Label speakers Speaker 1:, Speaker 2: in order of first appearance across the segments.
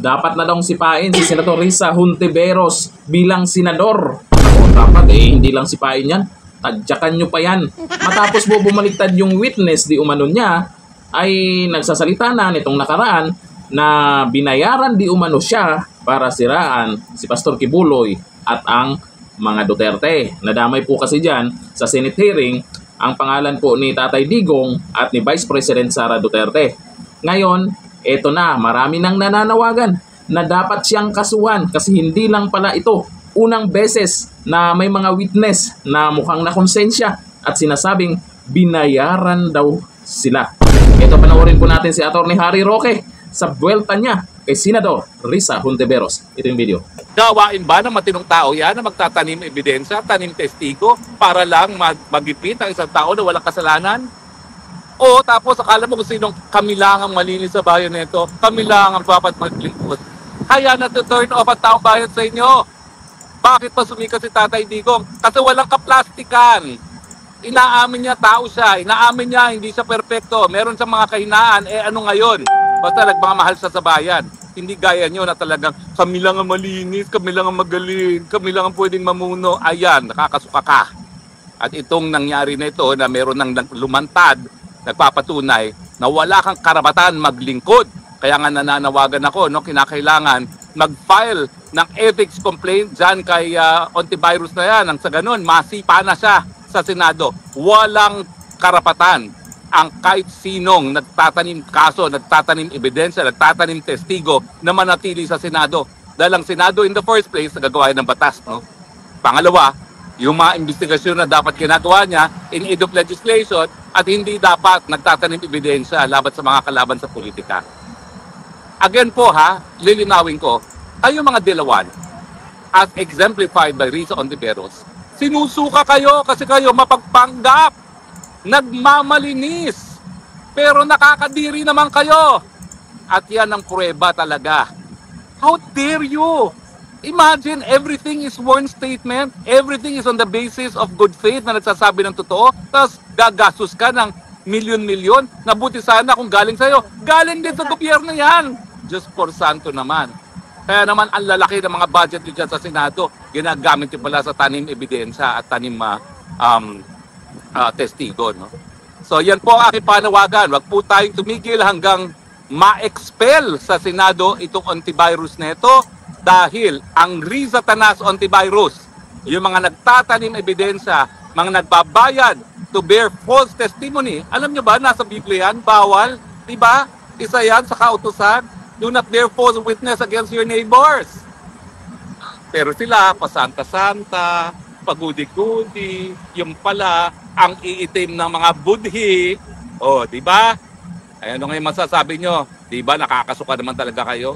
Speaker 1: dapat na daw sipain si Senator Risa Hontiveros bilang senador. O, dapat hindi lang sipain yan, tadyakan nyo pa yan. Matapos po bumaliktad yung witness di umano niya, ay nagsasalita na nitong nakaraan na binayaran di umano siya para siraan si Pastor Kibuloy at ang mga Duterte. Nadamay po kasi dyan sa Senate hearing ang pangalan po ni Tatay Digong at ni Vice President Sara Duterte. Ngayon, eto na, marami nang nananawagan na dapat siyang kasuhan kasi hindi lang pala ito unang beses na may mga witness na mukhang nakonsensya at sinasabing binayaran daw sila. Ito, panoorin po natin si Atty. Harry Roque sa buwelta niya kay Senador Risa Hontiveros. Ito yung video.
Speaker 2: Gawain ba ng matinong tao yan na magtatanim ebidensya, tanim testigo para lang magipit ang isang tao na walang kasalanan? O tapos akala mo kung sinong kami lang ang malinis sa bayan nito, kami lang ang dapat maglingkod. Kaya na to turn off ang taong bayan sa inyo. Bakit pa sumikat si Tatay Digong? Kasi walang kaplastikan. Inaamin niya tao siya, inaamin niya hindi siya perpekto, meron siyang mga kahinaan, ano ngayon? Basta nagmamahal siya sa bayan. Hindi gaya nyo na talagang kami lang ang malinis, kami lang ang magaling, kami lang ang pwedeng mamuno. Ayan, nakakasuka ka. At itong nangyari na ito na meron ng lumantad, nagpapatunay na wala kang karapatan maglingkod. Kaya nga nananawagan ako, kinakailangan mag-file ng ethics complaint dyan kay Hontiveros na yan. Ang sa ganun, masipa na siya sa Senado. Walang karapatan ang kahit sinong nagtatanim kaso, nagtatanim ebidensya, nagtatanim testigo na manatili sa Senado. Dahil ang Senado in the first place, nagagawa ng batas. No? Pangalawa, yung mga investigasyon na dapat ginagawa niya in aid of legislation at hindi dapat nagtatanim ebidensya laban sa mga kalaban sa politika. Again po lilinawin ko, kayo mga dilawan, as exemplified by Risa Hontiveros, sinusuka kayo kasi kayo mapagpanggap, nagmamalinis, pero nakakadiri naman kayo. At yan ang pruweba talaga. How dare you? Imagine everything is one statement, everything is on the basis of good faith na nagsasabi ng totoo, tapos gagastos ka ng milyon-milyon, nabuti sana kung galing sa'yo. Galing din sa gobyerno yan. Diyos por santo naman. Kaya naman ang lalaki ng mga budget nyo dyan sa Senado, ginagamit nyo pala sa tanim ebidensya at tanim testigo. No? So yan po ang aking panawagan. Huwag po tayong tumigil hanggang ma-expel sa Senado itong Hontiveros neto dahil ang Risa Tanas Hontiveros, yung mga nagtatanim ebidensya, mga nagbabayad to bear false testimony. Alam nyo ba, nasa Biblia yan, bawal, diba? Isa yan sa kautusan. Do not bear false witness against your neighbors. Pero sila, pasanta-santa, pagudi-gudi, yung pala, ang iitim ng mga budhi. O, di ba? Ay, ano ngayon masasabi nyo? Di ba, nakakasuka naman talaga kayo?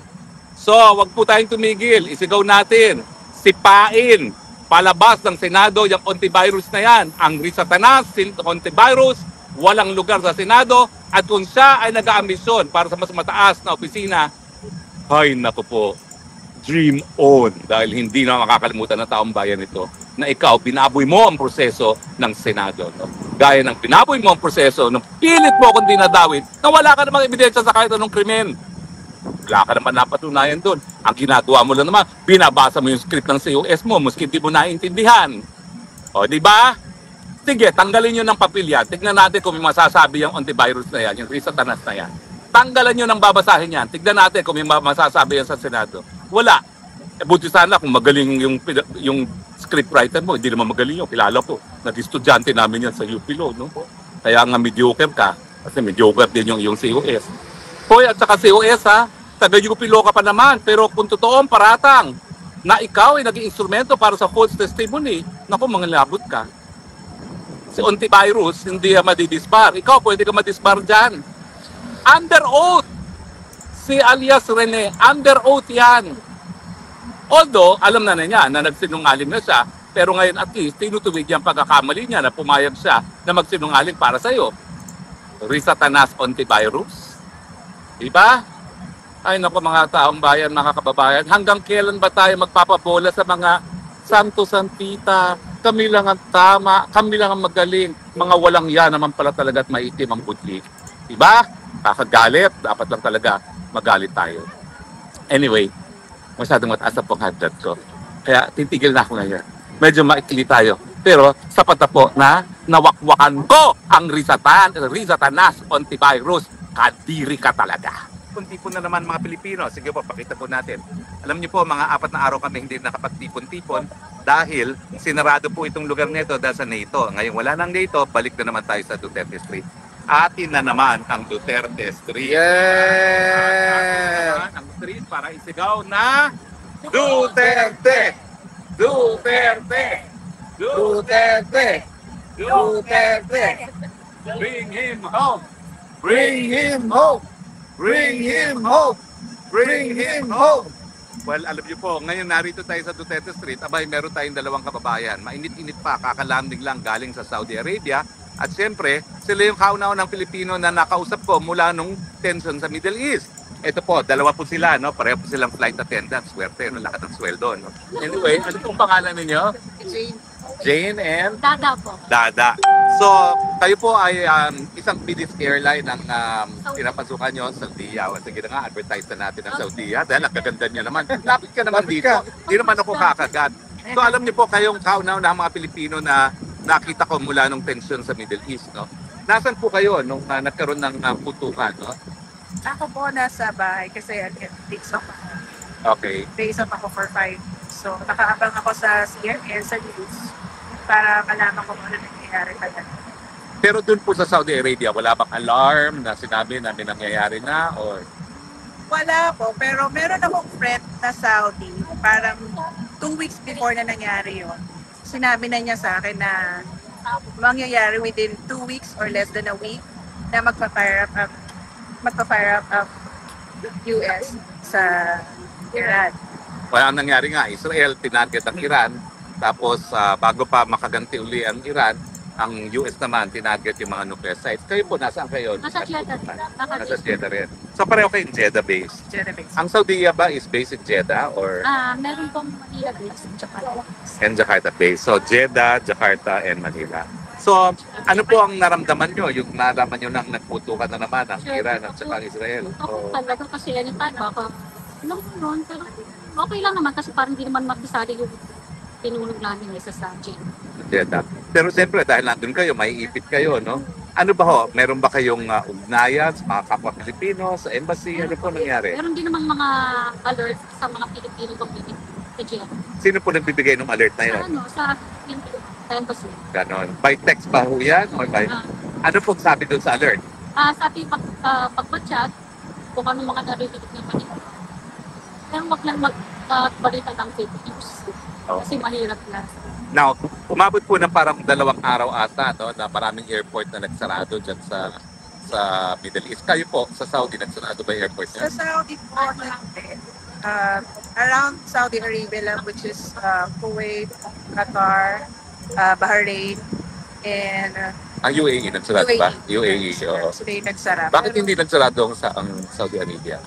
Speaker 2: So, wag po tayong tumigil. Isigaw natin. Sipain. Palabas ng Senado yung Hontiveros na yan. Ang Risa Tanas, Hontiveros, walang lugar sa Senado. At kung siya ay nag-aambisyon para sa mas mataas na opisina, ay naku po, dream on. Dahil hindi na makakalimutan ng taong bayan ito na ikaw, binaboy mo ang proseso ng Senado. No? Gaya ng binaboy mo ang proseso, nung pilit mo akong dinadawin, na wala ka namang ebidensya sa kahit anong krimen. Wala ka naman napatunayan doon. Ang ginagawa mo lang naman, binabasa mo yung script ng COS mo, maski di mo naiintindihan. O, di ba? Sige, tanggalin nyo ng papel yan. Tignan natin kung may masasabi yung Hontiveros na yan, yung Risa Tanas na yan. Tanggalan nyo ng babasahin yan. Tignan natin kung may masasabi yan sa Senado. Wala. Buti sana kung magaling yung scriptwriter mo. Hindi naman magaling yun. Kilala ko. Nag-estudyante namin yan sa UP Law. No? Kaya nga mediocre ka. Kasi mediocre din yung COS. Hoy, at saka COS taga-UP Law ka pa naman. Pero kung totoong paratang na ikaw ay naging instrumento para sa false testimony, naku, mangalabot ka. Si Hontiveros, hindi madidisbar. Ikaw, pwede ka madisbar dyan. Under oath. Si alias Rene, under oath yan. Although, alam na niya na nagsinungaling na siya, pero ngayon at least, tinutuwid yung pagkakamali niya na pumayag siya na magsinungaling para sa'yo. Risa Tanas Hontiveros. Diba? Ay naku mga taong bayan, mga kababayan, hanggang kailan ba tayo magpapabola sa mga santo-santita? Kami lang ang tama, kami lang ang magaling. Mga walang yan naman pala talaga at maitim ang budli. Diba? Kakagalit, dapat lang talaga magalit tayo. Anyway, masyadong mataas na pong high blood ko. Kaya titigil na ako ngayon. Medyo maikli tayo. Pero sapat na po na nawakwakan ko ang Rizatanas Ontivirus. Kadiri ka talaga. Tipon na naman mga Pilipino. Sige po, pakita po natin. Alam niyo po, mga 4 na araw kami hindi nakapagtipon-tipon dahil sinarado po itong lugar nito dahil sa NATO. Ngayon wala nang NATO, balik na naman tayo sa Duterte Street. Atin na naman ang Duterte Street. Yeah! Ang street para isigaw na Duterte! Duterte! Duterte! Duterte! Bring him home! Bring him home! Bring him home! Bring him home! Well, alam niyo po, ngayon narito tayo sa Duterte Street. Abay, meron tayong 2 kababayan. Mainit-init pa, kakalanding lang galing sa Saudi Arabia. At siyempre, sila yung kaunaw ng Pilipino na nakausap ko mula nung tension sa Middle East. Ito po, 2 po sila, no? Pareho po silang flight attendant. Swerte, no? Lahat ng sweldo, no? Anyway, ano pong pangalan ninyo?
Speaker 3: Jane.
Speaker 2: Jane and?
Speaker 3: Dada po.
Speaker 2: Dada. So, kayo po ay isang British airline ang pinapasukan nyo sa Saudiya. Sige na nga, advertise na natin ang Saudiya dahil ang gaganda niya naman. Lapit ka naman dito. Hindi naman ako kakagat. So, alam niyo po kayong kaunaw na mga Pilipino na nakita ko mula nung tension sa Middle East, no? Nasaan po kayo nung nagkaroon ng putukan, no?
Speaker 3: Ako po nasa bahay kasi days off ako.
Speaker 2: Okay.
Speaker 3: Days off ako for 5. So, nakaabang ako sa CNN, sa news, para malaman ko ano nangyayari pala.
Speaker 2: Pero dun po sa Saudi Arabia, wala bang alarm na sinabi na may nangyayari na? Or
Speaker 3: Wala po, pero meron akong friend na Saudi, parang 2 weeks before na nangyari yon. Sinabi na niya sa akin na mangyayari within 2 weeks or less than a week na magpa-fire up ang US sa Iran.
Speaker 2: wala ang nangyari nga, Israel, tinarget ang Iran. Tapos bago pa makaganti uli ang Iran, ang US naman tinarget yung mga nuclear sites. Kayo po, nasaan kayo?
Speaker 3: Nasa Jeddah.
Speaker 2: Nasa Jeddah rin. So pareho kayong Jeddah base.
Speaker 3: Jeddah base.
Speaker 2: Ang Saudi ba is based in Jeddah or
Speaker 3: Meron pong Manila base in Jakarta.
Speaker 2: and Jakarta base? So Jeddah, Jakarta, and Manila. So ano po ang naramdaman nyo? Yung naraman nyo nang nagputukan na naman ang Iran at saka ang Israel?
Speaker 4: Ako talaga kasi anytime baka noon pero okay lang naman kasi parang hindi naman makisali yung tinulog namin isa sa gym.
Speaker 2: Jeddah. Pero siyempre dahil nandun kayo, may ipit kayo, no? Ano ba ho? Meron ba kayong ugnayan sa mga kapwa Pilipino, sa embassy? Ano po nangyari?
Speaker 4: Meron din namang mga alert sa mga Pilipino community sa gym.
Speaker 2: Sino po nagbibigay ng alert na yun?
Speaker 4: Sa embassy.
Speaker 2: Ganon. By text ba ho yan? Or by... Ano po sabi doon sa alert?
Speaker 4: Sabi pagpa-chat kung ano mga narinig naman ito. Pero wag lang magbalita ng fake news. Kasi mahirap na.
Speaker 2: Now, umabot po ng parang 2 araw ata, no, na maraming airport na nagsarado dyan sa Middle East. Kayo po, sa Saudi, nagsarado ba yung airport
Speaker 3: Sa
Speaker 2: niya?
Speaker 3: Saudi po, around Saudi Arabia lang, which is Kuwait, Qatar, Bahrain, and
Speaker 2: Ang UAE, nagsarado ba? UAE, oo.
Speaker 3: Sila yung nagsara.
Speaker 2: Bakit hindi nagsarado ang Saudi Arabia?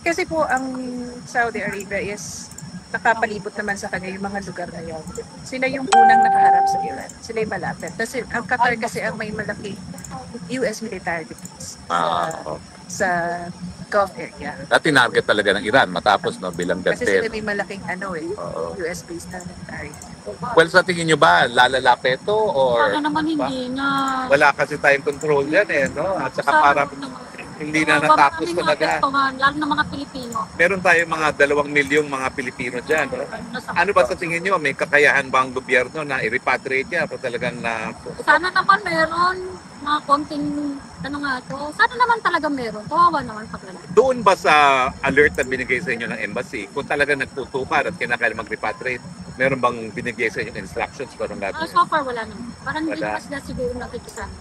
Speaker 3: Kasi po, ang Saudi Arabia is nakapalibot naman sa kanya yung mga lugar na yun. Sila yung unang nakaharap sa Iran. Sila yung malapit. Kasi ang Qatar kasi ang may malaki US military base sa Gulf area.
Speaker 2: Dati target talaga ng Iran matapos no, bilang
Speaker 3: Kasi sila
Speaker 2: gantel.
Speaker 3: may malaking
Speaker 2: Oo.
Speaker 3: US base na military.
Speaker 2: Well, sa tingin nyo ba, lalala pa ito or...
Speaker 4: Baka naman hindi na...
Speaker 2: Wala kasi tayong control yan eh, no? At saka parang hindi na natapos talaga.
Speaker 4: Lalo ng mga Pilipino.
Speaker 2: Meron tayong mga 2 milyong mga Pilipino dyan. No? Ano ba sa tingin nyo? May kakayahan ba ang gobyerno na i-repatriate yan? O talagang na...
Speaker 4: Sana naman meron mga konting ano nga to. Sana naman talaga meron. Kawawa naman pag wala.
Speaker 2: Doon ba sa alert na binigay sa inyo ng embassy, kung talagang nagtutukan at kinakailangan mag-repatriate, meron bang binigay sa inyo instructions kung anong gagawin?
Speaker 4: So far wala naman. Parang hindi
Speaker 2: Wala.
Speaker 4: pa sila siguro nakikisama.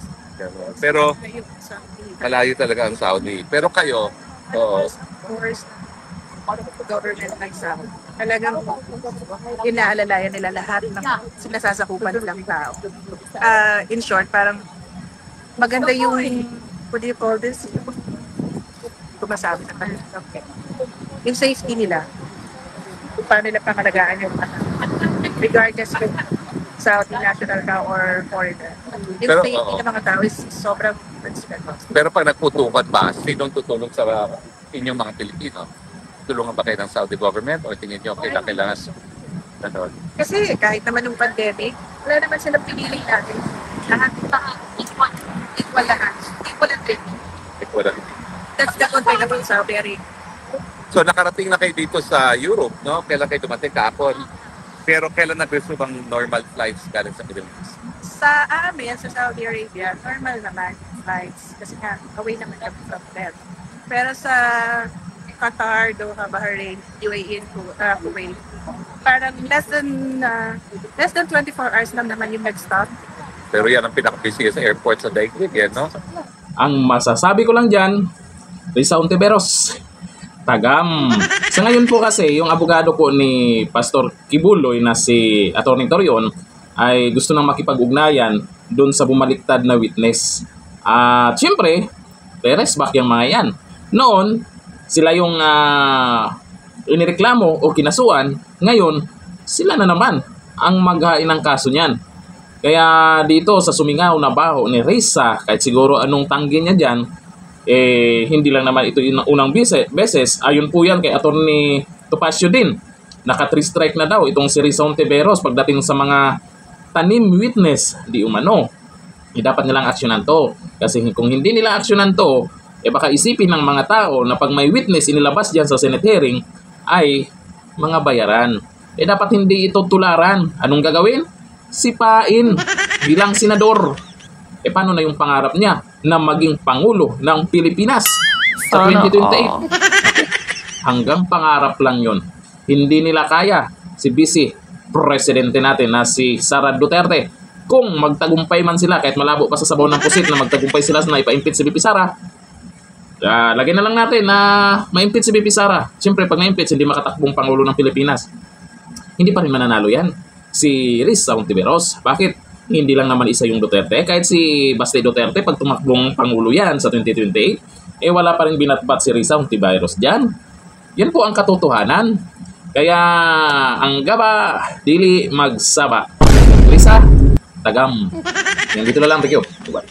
Speaker 2: Pero
Speaker 3: Yung Saudi.
Speaker 2: malayo talaga ang Saudi. Pero kayo, oo,
Speaker 3: Force government ng Saudi. Talagang inaalalayan nila lahat ng sinasasakupan nilang tao. In short, parang maganda yung, what do you call this? Kumasabi na tayo. Okay. Yung safety nila. Kung paano nila pangalagaan yung regardless kung Saudi national ka or foreigner. Yung
Speaker 2: Pero,
Speaker 3: safety
Speaker 2: oo.
Speaker 3: ng mga tao is sobrang respect.
Speaker 2: pero pag nagputukan ba, sinong tutulong sa inyong mga Pilipino? tinutulungan ba kayo ng Saudi government o tingin nyo kailangan ano?
Speaker 3: Kasi kahit naman yung pandemic, wala naman silang piniling natin. Lahat
Speaker 4: Equal.
Speaker 3: equal lahat. Equal and treatment. That's the good thing about Saudi Arabia.
Speaker 2: So nakarating na kayo dito sa Europe, no? Kailan kayo dumating kahapon? Pero kailan nag-resume ang normal flights galing sa Philippines?
Speaker 3: Sa amin, sa Saudi Arabia, normal naman flights. Kasi nga, away naman kami from them. Pero sa Qatar, Doha, Bahrain, UAE, and Kuwait, parang less than 24 hours lang naman yung nag-stop.
Speaker 2: Pero yan ang pinaka-busy sa airport sa daigdig, yan, no?
Speaker 1: Ang masasabi ko lang dyan, Risa Ontiveros, tagam. Sa ngayon po kasi, yung abogado po ni Pastor Kibuloy na si Atty. Torion ay gusto nang makipag-ugnayan doon sa bumaliktad na witness. At syempre, peres back yung mga yan. Noon, sila yung inireklamo o kinasuan. Ngayon, sila na naman ang maghain ng kaso niyan. Kaya dito sa sumingaw na baho ni Risa, kahit siguro anong tanggi niya dyan, hindi lang naman ito yung unang beses. Ayon po yan kay Atty. Topacio din. Naka 3 strike na daw itong si Risa Ontiveros pagdating sa mga tanim witness di umano. Dapat nilang aksyonan to. Kasi kung hindi nila aksyonan to, baka isipin ng mga tao na pag may witness inilabas dyan sa Senate hearing ay mga bayaran. Dapat hindi ito tularan. Anong gagawin? Sipain bilang senador. Paano na yung pangarap niya na maging Pangulo ng Pilipinas sa 2028? Hanggang pangarap lang yon. Hindi nila kaya si Vice Presidente natin na si Sara Duterte. Kung magtagumpay man sila, kahit malabo pa sa sabaw ng pusit na magtagumpay sila na ipa-impeach si VP Sara, lagyan na lang natin na ma-impeach si VP Sara. Siyempre, pag na-impeach, hindi makatakbong Pangulo ng Pilipinas. Hindi pa rin mananalo yan. Si Risa Ontiveros. Bakit? Hindi lang naman isa yung Duterte. Kahit si Basti Duterte, pag tumakbong Pangulo yan sa 2028, wala pa rin binatbat si Risa Ontiveros dyan. Yan po ang katotohanan. Kaya, ang gaba, dili magsaba. Risa, tagam. Yan dito na lang. Thank you. Bye.